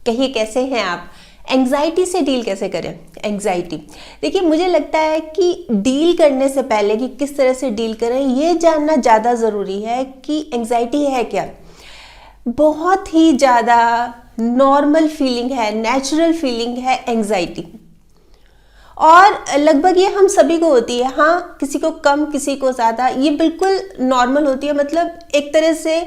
कहिए कैसे हैं आप? एंग्जाइटी से डील कैसे करें? एंग्जाइटी, देखिए मुझे लगता है कि डील करने से पहले कि किस तरह से डील करें ये जानना ज़्यादा ज़रूरी है कि एंग्जाइटी है क्या। बहुत ही ज़्यादा नॉर्मल फीलिंग है, नेचुरल फीलिंग है एंग्जाइटी, और लगभग ये हम सभी को होती है। हाँ, किसी को कम, किसी को ज़्यादा, ये बिल्कुल नॉर्मल होती है। मतलब एक तरह से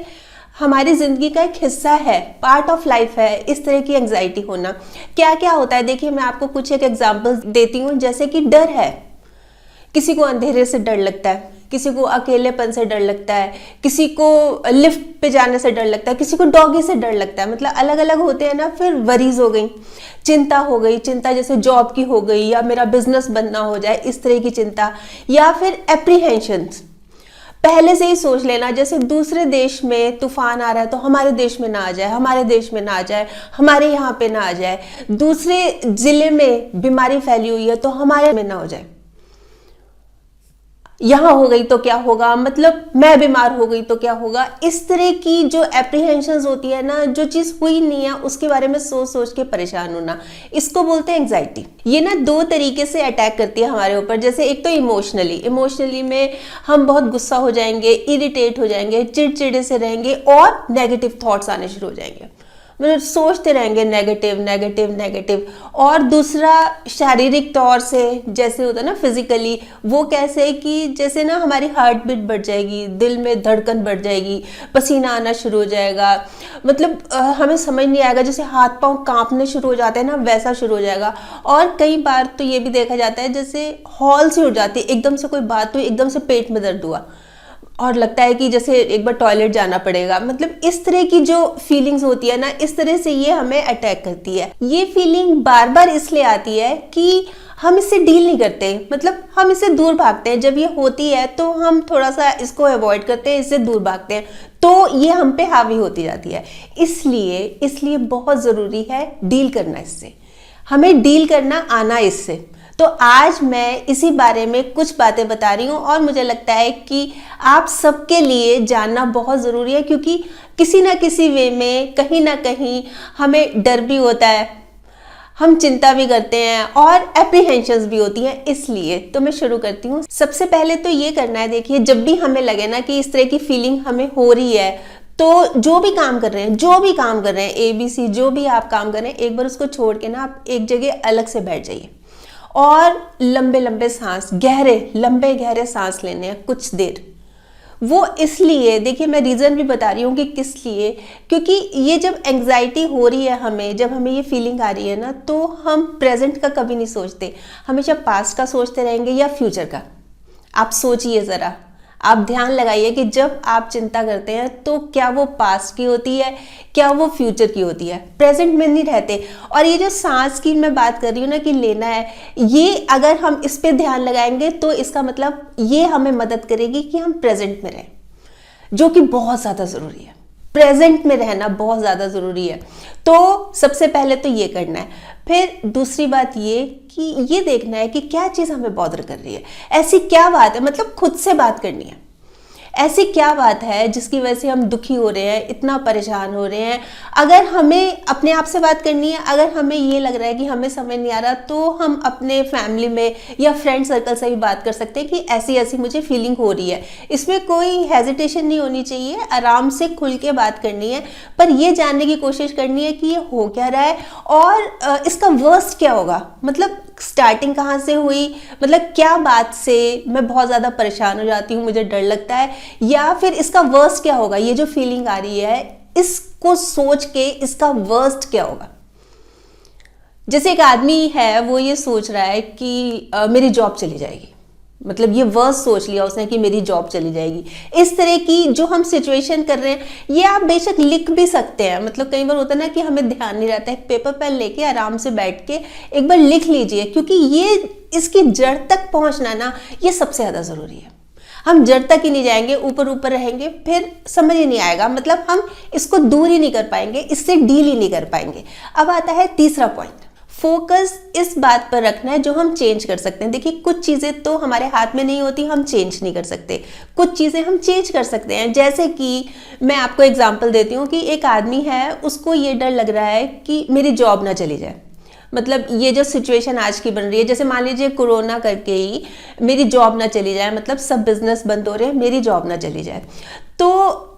हमारी ज़िंदगी का एक हिस्सा है, पार्ट ऑफ लाइफ है इस तरह की एंग्जाइटी होना। क्या क्या होता है देखिए, मैं आपको कुछ एक एग्जांपल देती हूँ। जैसे कि डर है, किसी को अंधेरे से डर लगता है, किसी को अकेलेपन से डर लगता है, किसी को लिफ्ट पे जाने से डर लगता है, किसी को डॉगी से डर लगता है। मतलब अलग अलग होते हैं ना। फिर वरीज हो गई, चिंता हो गई, चिंता जैसे जॉब की हो गई या मेरा बिजनेस बनना हो जाए, इस तरह की चिंता। या फिर एप्रीहेंशंस, पहले से ही सोच लेना जैसे दूसरे देश में तूफान आ रहा है तो हमारे देश में ना आ जाए, हमारे देश में ना आ जाए, हमारे यहाँ पे ना आ जाए, दूसरे जिले में बीमारी फैली हुई है तो हमारे में ना हो जाए, यहाँ हो गई तो क्या होगा, मतलब मैं बीमार हो गई तो क्या होगा। इस तरह की जो एप्रीहेंशंस होती है ना, जो चीज हुई नहीं है उसके बारे में सोच सोच के परेशान होना, इसको बोलते हैं एंग्जाइटी। ये ना दो तरीके से अटैक करती है हमारे ऊपर। जैसे एक तो इमोशनली में हम बहुत गुस्सा हो जाएंगे, इरिटेट हो जाएंगे, चिड़चिड़े से रहेंगे और नेगेटिव थॉट्स आने शुरू हो जाएंगे। मतलब सोचते रहेंगे नेगेटिव नेगेटिव नेगेटिव। और दूसरा शारीरिक तौर से जैसे होता है ना, फिजिकली, वो कैसे कि जैसे ना हमारी हार्ट बीट बढ़ जाएगी, दिल में धड़कन बढ़ जाएगी, पसीना आना शुरू हो जाएगा। मतलब हमें समझ नहीं आएगा, जैसे हाथ पांव कांपने शुरू हो जाते हैं ना, वैसा शुरू हो जाएगा। और कई बार तो ये भी देखा जाता है जैसे हॉल से उठ जाती है, एकदम से कोई बात हुई, एकदम से पेट में दर्द हुआ और लगता है कि जैसे एक बार टॉयलेट जाना पड़ेगा। मतलब इस तरह की जो फीलिंग्स होती है ना, इस तरह से ये हमें अटैक करती है। ये फीलिंग बार बार इसलिए आती है कि हम इससे डील नहीं करते, मतलब हम इससे दूर भागते हैं। जब ये होती है तो हम थोड़ा सा इसको अवॉइड करते हैं, इससे दूर भागते हैं, तो ये हम पे हावी होती जाती है। इसलिए बहुत ज़रूरी है डील करना इससे, हमें डील करना आना इससे। तो आज मैं इसी बारे में कुछ बातें बता रही हूँ और मुझे लगता है कि आप सबके लिए जानना बहुत ज़रूरी है, क्योंकि किसी ना किसी वे में कहीं ना कहीं हमें डर भी होता है, हम चिंता भी करते हैं और एप्रीहेंशंस भी होती हैं। इसलिए तो मैं शुरू करती हूँ। सबसे पहले तो ये करना है, देखिए जब भी हमें लगे ना कि इस तरह की फीलिंग हमें हो रही है, तो जो भी काम कर रहे हैं ABC, जो भी आप काम कर रहे हैं, एक बार उसको छोड़ के ना आप एक जगह अलग से बैठ जाइए और लंबे लंबे सांस, लंबे गहरे सांस लेने हैं कुछ देर। वो इसलिए, देखिए मैं रीज़न भी बता रही हूँ कि किस लिए, क्योंकि ये जब एंग्जाइटी हो रही है हमें, जब हमें ये फीलिंग आ रही है ना, तो हम प्रेजेंट का कभी नहीं सोचते, हमेशा पास्ट का सोचते रहेंगे या फ्यूचर का। आप सोचिए ज़रा, आप ध्यान लगाइए कि जब आप चिंता करते हैं तो क्या वो पास्ट की होती है, क्या वो फ्यूचर की होती है, प्रेजेंट में नहीं रहते। और ये जो सांस की मैं बात कर रही हूँ ना कि लेना है, ये अगर हम इस पे ध्यान लगाएंगे तो इसका मतलब ये हमें मदद करेगी कि हम प्रेजेंट में रहें, जो कि बहुत ज़्यादा ज़रूरी है। प्रेजेंट में रहना बहुत ज़्यादा ज़रूरी है। तो सबसे पहले तो ये करना है। फिर दूसरी बात ये कि ये देखना है कि क्या चीज़ हमें बॉदर कर रही है, ऐसी क्या बात है, मतलब खुद से बात करनी है। ऐसी क्या बात है जिसकी वजह से हम दुखी हो रहे हैं, इतना परेशान हो रहे हैं। अगर हमें अपने आप से बात करनी है, अगर हमें ये लग रहा है कि हमें समझ नहीं आ रहा, तो हम अपने फैमिली में या फ्रेंड सर्कल से भी बात कर सकते हैं कि ऐसी ऐसी मुझे फीलिंग हो रही है। इसमें कोई हेजिटेशन नहीं होनी चाहिए, आराम से खुल के बात करनी है, पर ये जानने की कोशिश करनी है कि ये हो क्या रहा है और इसका वर्स्ट क्या होगा। मतलब स्टार्टिंग कहाँ से हुई, मतलब क्या बात से मैं बहुत ज़्यादा परेशान हो जाती हूँ, मुझे डर लगता है, या फिर इसका वर्स्ट क्या होगा। ये जो फीलिंग आ रही है, इसको सोच के इसका वर्स्ट क्या होगा। जैसे एक आदमी है, वो ये सोच रहा है कि मेरी जॉब चली जाएगी, मतलब ये वर्स्ट सोच लिया उसने कि मेरी जॉब चली जाएगी। इस तरह की जो हम सिचुएशन कर रहे हैं, ये आप बेशक लिख भी सकते हैं। मतलब कई बार होता है ना कि हमें ध्यान नहीं रहता है, पेपर पेन लेके आराम से बैठ के एक बार लिख लीजिए, क्योंकि ये इसकी जड़ तक पहुंचना ना, ये सबसे ज़्यादा ज़रूरी है। हम जड़ तक ही नहीं जाएंगे, ऊपर ऊपर रहेंगे, फिर समझ ही नहीं आएगा, मतलब हम इसको दूर ही नहीं कर पाएंगे, इससे डील ही नहीं कर पाएंगे। अब आता है तीसरा पॉइंट, फोकस इस बात पर रखना है जो हम चेंज कर सकते हैं। देखिए कुछ चीज़ें तो हमारे हाथ में नहीं होती, हम चेंज नहीं कर सकते, कुछ चीज़ें हम चेंज कर सकते हैं। जैसे कि मैं आपको एग्जांपल देती हूँ कि एक आदमी है, उसको ये डर लग रहा है कि मेरी जॉब ना चली जाए। मतलब ये जो सिचुएशन आज की बन रही है, जैसे मान लीजिए कोरोना करके ही मेरी जॉब ना चली जाए, मतलब सब बिजनेस बंद हो रहे हैं, मेरी जॉब ना चली जाए। तो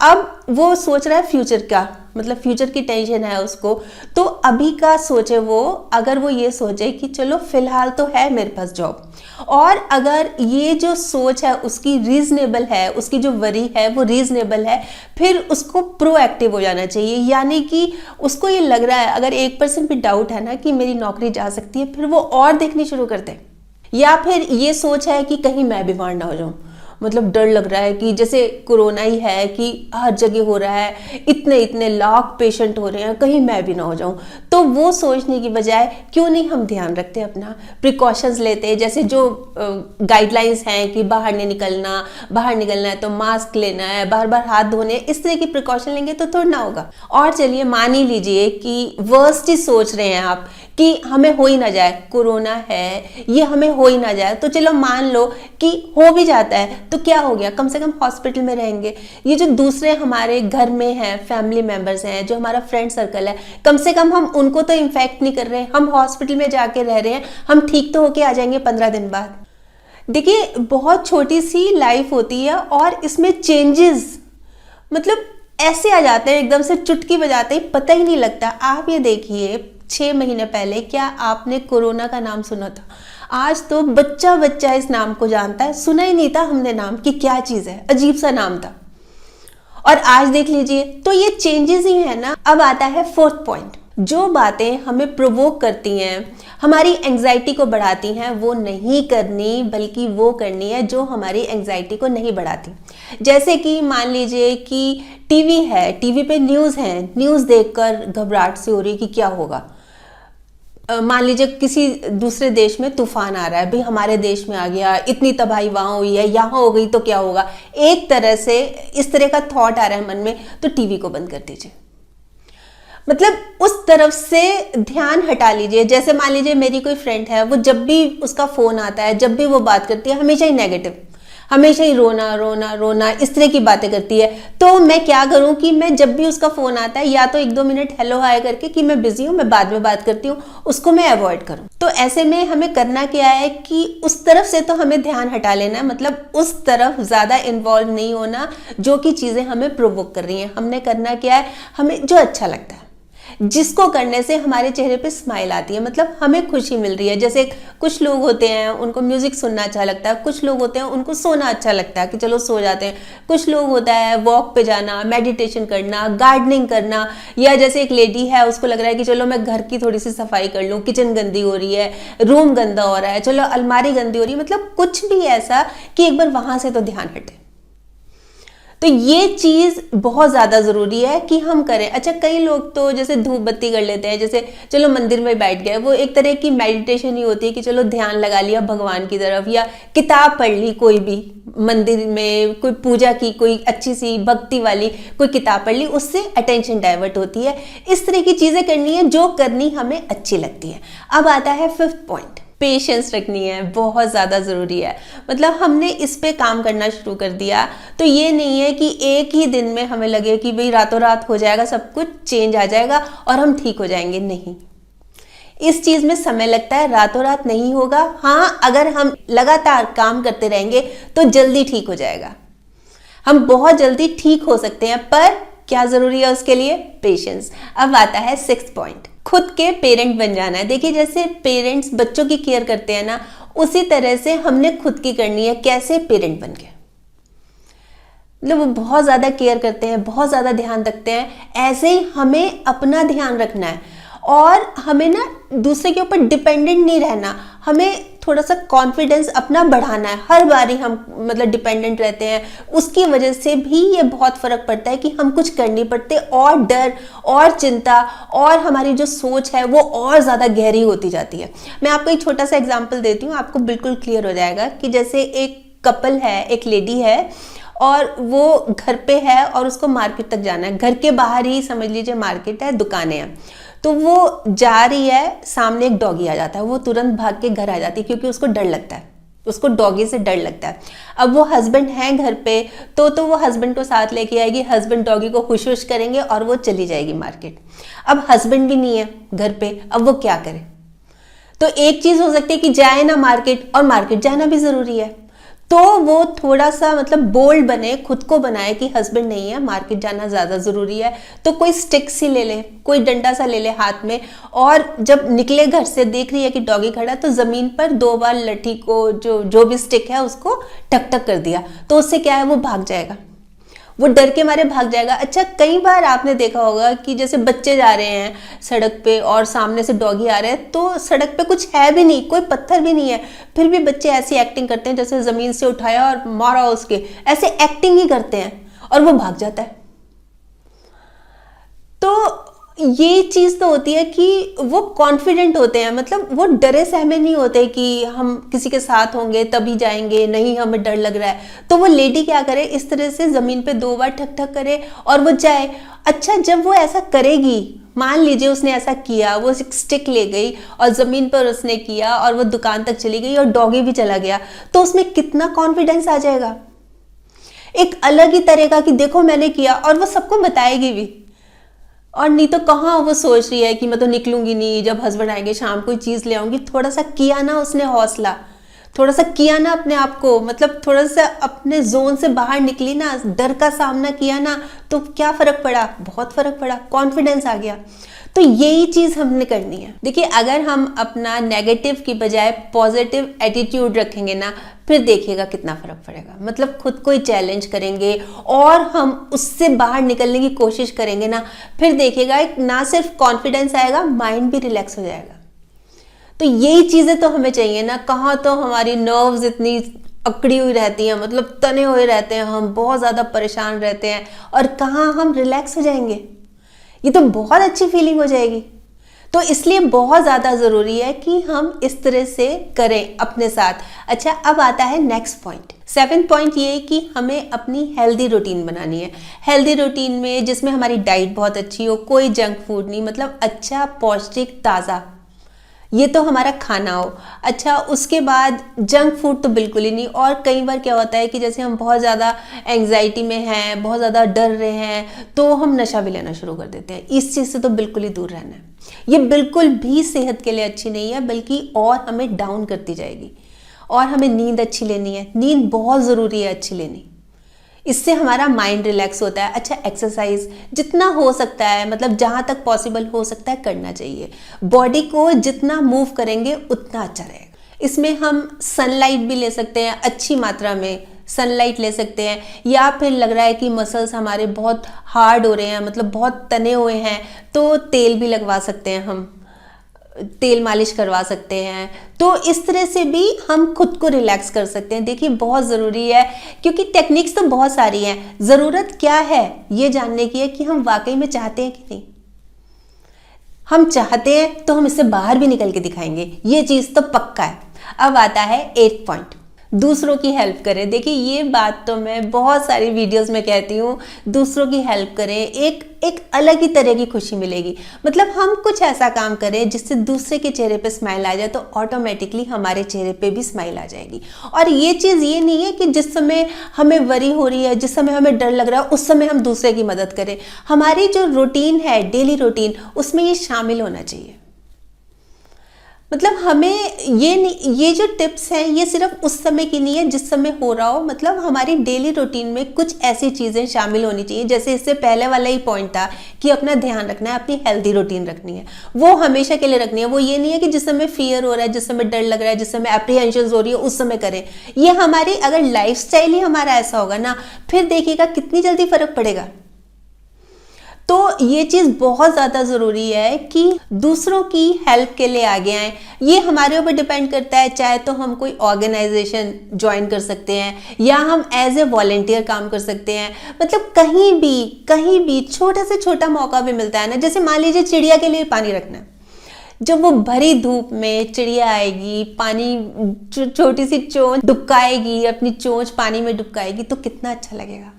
अब वो सोच रहा है फ्यूचर का, मतलब फ्यूचर की टेंशन है उसको। तो अभी का सोचे वो, अगर वो ये सोचे कि चलो फिलहाल तो है मेरे पास जॉब, और अगर ये जो सोच है उसकी रीजनेबल है, उसकी जो वरी है वो रीजनेबल है, फिर उसको प्रोएक्टिव हो जाना चाहिए। यानी कि उसको ये लग रहा है, अगर 1% भी डाउट है ना कि मेरी नौकरी जा सकती है, फिर वो और देखनी शुरू करते हैं। या फिर ये सोच है कि कहीं मैं बीमार ना हो जाऊं, मतलब डर लग रहा है कि जैसे कोरोना ही है कि हर जगह हो रहा है, इतने इतने लाख पेशेंट हो रहे हैं, कहीं मैं भी ना हो जाऊं। तो वो सोचने की बजाय क्यों नहीं हम ध्यान रखते, अपना प्रिकॉशंस लेते हैं। जैसे जो गाइडलाइंस हैं कि बाहर नहीं निकलना, बाहर निकलना है तो मास्क लेना है, बार बार हाथ धोने, इस तरह की प्रिकॉशन लेंगे तो थोड़ा ना होगा। और चलिए मान ही लीजिए कि वर्स्ट ही सोच रहे हैं आप कि हमें हो ही ना जाए, कोरोना है ये हमें हो ही ना जाए। तो चलो मान लो कि हो भी जाता है तो क्या हो गया, कम से कम हॉस्पिटल में रहेंगे। ये जो दूसरे हमारे घर में हैं, फैमिली मेंबर्स हैं, जो हमारा फ्रेंड सर्कल है, कम से कम हम उनको तो इन्फेक्ट नहीं कर रहे हैं, हम हॉस्पिटल में जाके रह रहे हैं, हम ठीक तो होके आ जाएंगे 15 दिन बाद। देखिए बहुत छोटी सी लाइफ होती है और इसमें चेंजेस मतलब ऐसे आ जाते हैं एकदम से, चुटकी बजाते ही पता ही नहीं लगता। आप ये देखिए 6 महीने पहले क्या आपने कोरोना का नाम सुना था? आज तो बच्चा बच्चा इस नाम को जानता है, सुना ही नहीं था हमने नाम कि क्या चीज है, अजीब सा नाम था। और आज देख लीजिए, तो ये चेंजेस ही है ना। अब आता है 4th पॉइंट, जो बातें हमें प्रोवोक करती हैं, हमारी एंजाइटी को बढ़ाती हैं, वो नहीं करनी, बल्कि वो करनी है जो हमारी एंजाइटी को नहीं बढ़ाती। जैसे कि मान लीजिए कि टीवी है, टीवी पे न्यूज़ है, न्यूज़ देखकर घबराहट सी हो रही कि क्या होगा। मान लीजिए किसी दूसरे देश में तूफान आ रहा है, भाई हमारे देश में आ गया, इतनी तबाही वहां हुई है, यहाँ हो गई तो क्या होगा। एक तरह से इस तरह का थॉट आ रहा है मन में, तो टीवी को बंद कर दीजिए, मतलब उस तरफ से ध्यान हटा लीजिए। जैसे मान लीजिए मेरी कोई फ्रेंड है, वो जब भी उसका फोन आता है, जब भी वो बात करती है, हमेशा ही नेगेटिव, हमेशा ही रोना रोना रोना, इस तरह की बातें करती है। तो मैं क्या करूं कि मैं जब भी उसका फोन आता है, या तो 1-2 मिनट हेलो हाय करके कि मैं बिजी हूं, मैं बाद में बात करती हूं, उसको मैं अवॉइड करूं। तो ऐसे में हमें करना क्या है कि उस तरफ से तो हमें ध्यान हटा लेना है, मतलब उस तरफ ज्यादा इन्वॉल्व नहीं होना जो कि चीजें हमें प्रोवोक कर रही हैं। हमने करना क्या है, हमें जो अच्छा लगता है, जिसको करने से हमारे चेहरे पे स्माइल आती है, मतलब हमें खुशी मिल रही है। जैसे कुछ लोग होते हैं उनको म्यूजिक सुनना अच्छा लगता है, कुछ लोग होते हैं उनको सोना अच्छा लगता है कि चलो सो जाते हैं, कुछ लोग होता है वॉक पे जाना, मेडिटेशन करना, गार्डनिंग करना, या जैसे एक लेडी है उसको लग रहा है कि चलो मैं घर की थोड़ी सी सफाई कर लूँ, किचन गंदी हो रही है, रूम गंदा हो रहा है, चलो अलमारी गंदी हो रही है, मतलब कुछ भी ऐसा कि एक बार वहां से तो ध्यान हटे। तो ये चीज बहुत ज्यादा जरूरी है कि हम करें। अच्छा कई लोग तो जैसे धूप बत्ती कर लेते हैं, जैसे चलो मंदिर में बैठ गए, वो एक तरह की मेडिटेशन ही होती है कि चलो ध्यान लगा लिया भगवान की तरफ, या किताब पढ़ ली, कोई भी मंदिर में कोई पूजा की, कोई अच्छी सी भक्ति वाली कोई किताब पढ़ ली, उससे अटेंशन डाइवर्ट होती है। इस तरह की चीजें करनी है जो करनी हमें अच्छी लगती है। अब आता है 5th पॉइंट, पेशेंस रखनी है, बहुत ज़्यादा ज़रूरी है। मतलब हमने इस पे काम करना शुरू कर दिया तो ये नहीं है कि एक ही दिन में हमें लगे कि भाई रातों रात हो जाएगा, सब कुछ चेंज आ जाएगा और हम ठीक हो जाएंगे। नहीं, इस चीज़ में समय लगता है, रातों रात नहीं होगा। हाँ, अगर हम लगातार काम करते रहेंगे तो जल्दी ठीक हो जाएगा, हम बहुत जल्दी ठीक हो सकते हैं। पर क्या ज़रूरी है उसके लिए? पेशेंस। अब आता है 6th पॉइंट, खुद के पेरेंट बन जाना है। देखिए जैसे पेरेंट्स बच्चों की केयर करते हैं ना, उसी तरह से हमने खुद की करनी है। कैसे? पेरेंट बन के, मतलब वो बहुत ज़्यादा केयर करते हैं, बहुत ज़्यादा ध्यान रखते हैं, ऐसे ही हमें अपना ध्यान रखना है। और हमें ना दूसरे के ऊपर डिपेंडेंट नहीं रहना, हमें थोड़ा सा कॉन्फिडेंस अपना बढ़ाना है। हर बारी हम मतलब डिपेंडेंट रहते हैं, उसकी वजह से भी ये बहुत फर्क पड़ता है कि हम कुछ कर नहीं पाते, और डर और चिंता और हमारी जो सोच है वो और ज़्यादा गहरी होती जाती है। मैं आपको एक छोटा सा एग्जाम्पल देती हूँ, आपको बिल्कुल क्लियर हो जाएगा कि जैसे एक कपल है, एक लेडी है और वो घर पे है और उसको मार्केट तक जाना है, घर के बाहर ही समझ लीजिए मार्केट है, दुकानें हैं। तो वो जा रही है, सामने एक डॉगी आ जाता है, वो तुरंत भाग के घर आ जाती है क्योंकि उसको डर लगता है, उसको डॉगी से डर लगता है। अब वो हस्बैंड है घर पे, तो वो हस्बैंड को साथ लेके आएगी, हस्बैंड डॉगी को खुश खुश करेंगे और वो चली जाएगी मार्केट। अब हस्बैंड भी नहीं है घर पे, अब वो क्या करे? तो एक चीज हो सकती है कि जाए ना मार्केट, और मार्केट जाना भी जरूरी है, तो वो थोड़ा सा मतलब बोल्ड बने, खुद को बनाए कि हस्बैंड नहीं है, मार्केट जाना ज्यादा जरूरी है, तो कोई स्टिक सी ले ले, कोई डंडा सा ले ले हाथ में, और जब निकले घर से देख रही है कि डॉगी खड़ा, तो जमीन पर 2 बार लठी को जो भी स्टिक है उसको टक टक कर दिया, तो उससे क्या है, वो भाग जाएगा, वो डर के मारे भाग जाएगा। अच्छा, कई बार आपने देखा होगा कि जैसे बच्चे जा रहे हैं सड़क पे और सामने से डॉगी आ रहे हैं, तो सड़क पे कुछ है भी नहीं, कोई पत्थर भी नहीं है, फिर भी बच्चे ऐसी एक्टिंग करते हैं जैसे जमीन से उठाया और मारा उसके, ऐसे एक्टिंग ही करते हैं और वो भाग जाता है। तो ये चीज तो होती है कि वो कॉन्फिडेंट होते हैं, मतलब वो डरे सहमे नहीं होते कि हम किसी के साथ होंगे तभी जाएंगे, नहीं हमें डर लग रहा है। तो वो लेडी क्या करे, इस तरह से जमीन पे 2 बार ठक ठक करे और वो जाए। अच्छा, जब वो ऐसा करेगी, मान लीजिए उसने ऐसा किया, वो एक स्टिक ले गई और जमीन पर उसने किया और वो दुकान तक चली गई और डॉगी भी चला गया, तो उसमें कितना कॉन्फिडेंस आ जाएगा, एक अलग ही तरह का कि देखो मैंने किया, और वो सबको बताएगी भी। और नहीं तो कहाँ वो सोच रही है कि मैं तो निकलूंगी नहीं, जब हस्बैंड आएंगे शाम को चीज ले आऊंगी। थोड़ा सा किया ना उसने हौसला, थोड़ा सा किया ना अपने आप को, मतलब थोड़ा सा अपने जोन से बाहर निकली ना, डर का सामना किया ना, तो क्या फर्क पड़ा? बहुत फर्क पड़ा, कॉन्फिडेंस आ गया। तो यही चीज हमने करनी है। देखिए, अगर हम अपना नेगेटिव की बजाय पॉजिटिव एटीट्यूड रखेंगे ना, फिर देखिएगा कितना फर्क पड़ेगा। मतलब खुद को ही चैलेंज करेंगे और हम उससे बाहर निकलने की कोशिश करेंगे ना, फिर देखिएगा ना सिर्फ कॉन्फिडेंस आएगा, माइंड भी रिलैक्स हो जाएगा। तो यही चीजें तो हमें चाहिए ना। कहाँ तो हमारी नर्व्स इतनी अकड़ी हुई रहती हैं, मतलब तने हुए रहते हैं, हम बहुत ज्यादा परेशान रहते हैं, और कहाँ हम रिलैक्स हो जाएंगे। ये तो बहुत अच्छी फीलिंग हो जाएगी। तो इसलिए बहुत ज़्यादा ज़रूरी है कि हम इस तरह से करें अपने साथ। अच्छा, अब आता है नेक्स्ट पॉइंट। 7th पॉइंट ये कि हमें अपनी हेल्दी रूटीन बनानी है। हेल्दी रूटीन में जिसमें हमारी डाइट बहुत अच्छी हो, कोई जंक फूड नहीं, मतलब अच्छा पौष्टिक ताज़ा, ये तो हमारा खाना हो। अच्छा, उसके बाद जंक फूड तो बिल्कुल ही नहीं। और कई बार क्या होता है कि जैसे हम बहुत ज़्यादा एंग्जाइटी में हैं, बहुत ज़्यादा डर रहे हैं, तो हम नशा भी लेना शुरू कर देते हैं। इस चीज़ से तो बिल्कुल ही दूर रहना है। ये बिल्कुल भी सेहत के लिए अच्छी नहीं है, बल्कि और हमें डाउन करती जाएगी। और हमें नींद अच्छी लेनी है, नींद बहुत ज़रूरी है अच्छी लेनी, इससे हमारा माइंड रिलैक्स होता है। अच्छा, एक्सरसाइज जितना हो सकता है, मतलब जहाँ तक पॉसिबल हो सकता है करना चाहिए। बॉडी को जितना मूव करेंगे उतना अच्छा रहेगा। इसमें हम सनलाइट भी ले सकते हैं, अच्छी मात्रा में सनलाइट ले सकते हैं, या फिर लग रहा है कि मसल्स हमारे बहुत हार्ड हो रहे हैं, मतलब बहुत तने हुए हैं, तो तेल भी लगवा सकते हैं, हम तेल मालिश करवा सकते हैं। तो इस तरह से भी हम खुद को रिलैक्स कर सकते हैं। देखिए, बहुत ज़रूरी है, क्योंकि टेक्निक्स तो बहुत सारी हैं, ज़रूरत क्या है ये जानने की है कि हम वाकई में चाहते हैं कि नहीं। हम चाहते हैं तो हम इससे बाहर भी निकल के दिखाएंगे, ये चीज़ तो पक्का है। अब आता है 8th पॉइंट, दूसरों की हेल्प करें। देखिए, ये बात तो मैं बहुत सारी वीडियोस में कहती हूँ, दूसरों की हेल्प करें, एक अलग ही तरह की खुशी मिलेगी। मतलब हम कुछ ऐसा काम करें जिससे दूसरे के चेहरे पे स्माइल आ जाए, तो ऑटोमेटिकली हमारे चेहरे पे भी स्माइल आ जाएगी। और ये चीज़ ये नहीं है कि जिस समय हमें वरी हो रही है, जिस समय हमें डर लग रहा है, उस समय हम दूसरे की मदद करें। हमारी जो रूटीन है, डेली रूटीन, उसमें ये शामिल होना चाहिए। मतलब हमें ये जो टिप्स हैं, ये सिर्फ उस समय की नहीं है जिस समय हो रहा हो। मतलब हमारी डेली रूटीन में कुछ ऐसी चीज़ें शामिल होनी चाहिए, जैसे इससे पहले वाला ही पॉइंट था कि अपना ध्यान रखना है, अपनी हेल्दी रूटीन रखनी है, वो हमेशा के लिए रखनी है। वो ये नहीं है कि जिस समय फियर हो रहा है, जिस समय डर लग रहा है, जिस समय एप्रीहेंशन हो रही है, उस समय करें। ये हमारी अगर लाइफस्टाइल ही हमारा ऐसा होगा ना, फिर देखिएगा कितनी जल्दी फर्क पड़ेगा। तो ये चीज़ बहुत ज़्यादा ज़रूरी है कि दूसरों की हेल्प के लिए आगे आएँ। ये हमारे ऊपर डिपेंड करता है, चाहे तो हम कोई ऑर्गेनाइजेशन ज्वाइन कर सकते हैं, या हम एज ए वॉलंटियर काम कर सकते हैं। मतलब कहीं भी छोटा से छोटा मौका भी मिलता है ना। जैसे मान लीजिए चिड़िया के लिए पानी रखना है, जब वो भरी धूप में चिड़िया आएगी, पानी छोटी सी चोंच डुबकाएगी, अपनी चोंच पानी में डुबकाएगी, तो कितना अच्छा लगेगा।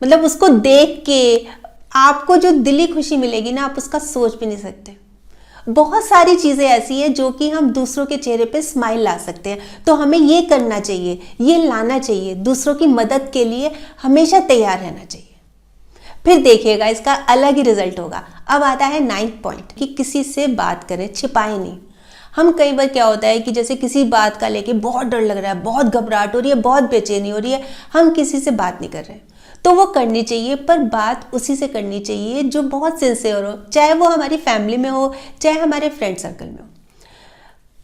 मतलब उसको देख के आपको जो दिली खुशी मिलेगी ना, आप उसका सोच भी नहीं सकते। बहुत सारी चीज़ें ऐसी हैं जो कि हम दूसरों के चेहरे पे स्माइल ला सकते हैं, तो हमें ये करना चाहिए, ये लाना चाहिए, दूसरों की मदद के लिए हमेशा तैयार रहना चाहिए। फिर देखिएगा इसका अलग ही रिजल्ट होगा। अब आता है 9th पॉइंट कि किसी से बात करें, छिपाएं नहीं। हम कई बार क्या होता है कि जैसे किसी बात का लेके बहुत डर लग रहा है, बहुत घबराहट हो रही है, बहुत बेचैनी हो रही है, हम किसी से बात नहीं कर रहे, तो वो करनी चाहिए, पर बात उसी से करनी चाहिए जो बहुत सिंसियर हो, चाहे वो हमारी फैमिली में हो, चाहे हमारे फ्रेंड सर्कल में हो।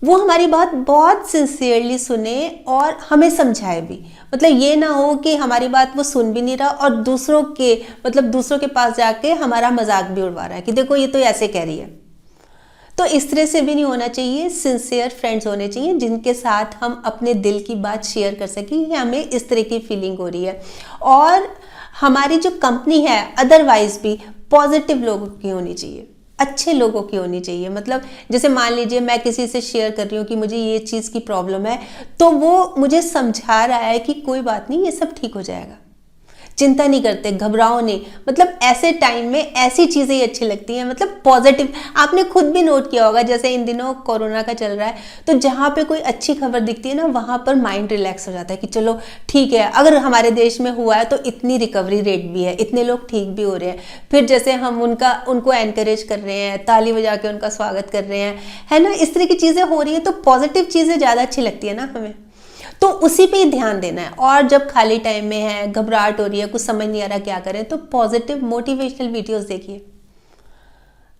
वो हमारी बात बहुत सिंसियरली सुने और हमें समझाए भी। मतलब ये ना हो कि हमारी बात वो सुन भी नहीं रहा और दूसरों के पास जाके हमारा मजाक भी उड़वा रहा है कि देखो ये तो ऐसे कह रही है। तो इस तरह से भी नहीं होना चाहिए। सिंसियर फ्रेंड्स होने चाहिए जिनके साथ हम अपने दिल की बात शेयर कर सकें कि हमें इस तरह की फीलिंग हो रही है। और हमारी जो कंपनी है अदरवाइज भी पॉजिटिव लोगों की होनी चाहिए, अच्छे लोगों की होनी चाहिए। मतलब जैसे मान लीजिए मैं किसी से शेयर कर रही हूँ कि मुझे ये चीज़ की प्रॉब्लम है, तो वो मुझे समझा रहा है कि कोई बात नहीं, ये सब ठीक हो जाएगा, चिंता नहीं करते, घबराओ नहीं। मतलब ऐसे टाइम में ऐसी चीज़ें ही अच्छी लगती हैं, मतलब पॉजिटिव। आपने खुद भी नोट किया होगा, जैसे इन दिनों कोरोना का चल रहा है, तो जहाँ पे कोई अच्छी खबर दिखती है ना, वहाँ पर माइंड रिलैक्स हो जाता है कि चलो ठीक है, अगर हमारे देश में हुआ है तो इतनी रिकवरी रेट भी है, इतने लोग ठीक भी हो रहे हैं। फिर जैसे हम उनको एनकरेज कर रहे हैं, ताली बजा के उनका स्वागत कर रहे हैं, है ना, इस तरह की चीज़ें हो रही हैं, तो पॉजिटिव चीज़ें ज़्यादा अच्छी लगती है ना हमें, तो उसी पे ही ध्यान देना है। और जब खाली टाइम में है, घबराहट हो रही है, कुछ समझ नहीं आ रहा क्या करें, तो पॉजिटिव मोटिवेशनल वीडियोस देखिए,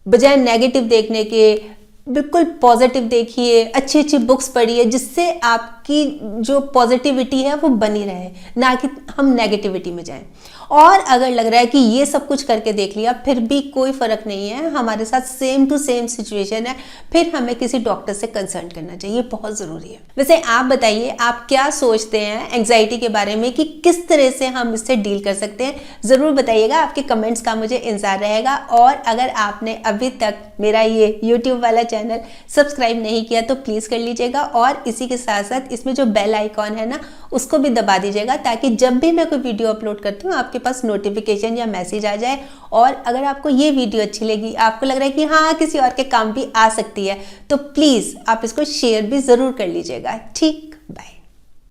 बजाय नेगेटिव देखने के बिल्कुल पॉजिटिव देखिए, अच्छी अच्छी बुक्स पढ़िए, जिससे आपकी जो पॉजिटिविटी है वो बनी रहे, ना कि हम नेगेटिविटी में जाएं। और अगर लग रहा है कि ये सब कुछ करके देख लिया फिर भी कोई फ़र्क नहीं है, हमारे साथ सेम टू सेम सिचुएशन है, फिर हमें किसी डॉक्टर से कंसल्ट करना चाहिए, बहुत ज़रूरी है। वैसे आप बताइए, आप क्या सोचते हैं एंग्जाइटी के बारे में कि किस तरह से हम इससे डील कर सकते हैं? ज़रूर बताइएगा, आपके कमेंट्स का मुझे इंतज़ार रहेगा। और अगर आपने अभी तक मेरा ये यूट्यूब वाला चैनल सब्सक्राइब नहीं किया तो प्लीज़ कर लीजिएगा, और इसी के साथ साथ इसमें जो बेल आइकॉन है ना, उसको भी दबा दीजिएगा, ताकि जब भी मैं कोई वीडियो अपलोड करती हूँ आपके पास नोटिफिकेशन या मैसेज आ जाए। और अगर आपको ये वीडियो अच्छी लगी, आपको लग रहा है कि हाँ किसी और के काम भी आ सकती है, तो प्लीज़ आप इसको शेयर भी ज़रूर कर लीजिएगा। ठीक, बाय।